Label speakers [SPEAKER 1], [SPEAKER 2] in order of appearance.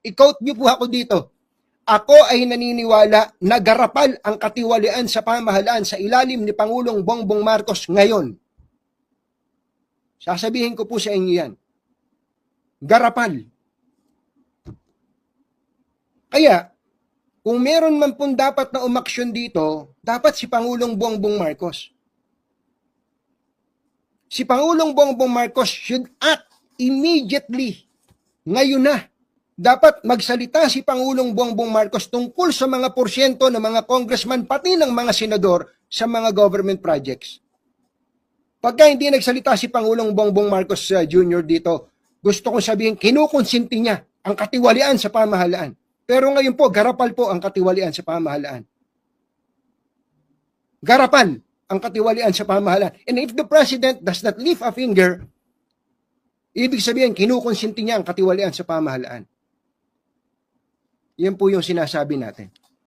[SPEAKER 1] I-quote niyo po ako dito. Ako ay naniniwala na garapal ang katiwalian sa pamahalaan sa ilalim ni Pangulong Bongbong Marcos ngayon. Sasabihin ko po sa inyo yan. Garapal. Kaya, kung meron man pong dapat na umaksyon dito, dapat si Pangulong Bongbong Marcos. Si Pangulong Bongbong Marcos should act immediately. Ngayon na. Dapat magsalita si Pangulong Bongbong Marcos tungkol sa mga porsyento ng mga congressman pati ng mga senador sa mga government projects. Pagka hindi nagsalita si Pangulong Bongbong Marcos Jr. dito, gusto kong sabihin, kinukonsinti niya ang katiwalian sa pamahalaan. Pero ngayon po, garapal po ang katiwalian sa pamahalaan. Garapal ang katiwalian sa pamahalaan. And if the President does not lift a finger, ibig sabihin, kinukonsinti niya ang katiwalian sa pamahalaan. Yan po yung sinasabi natin.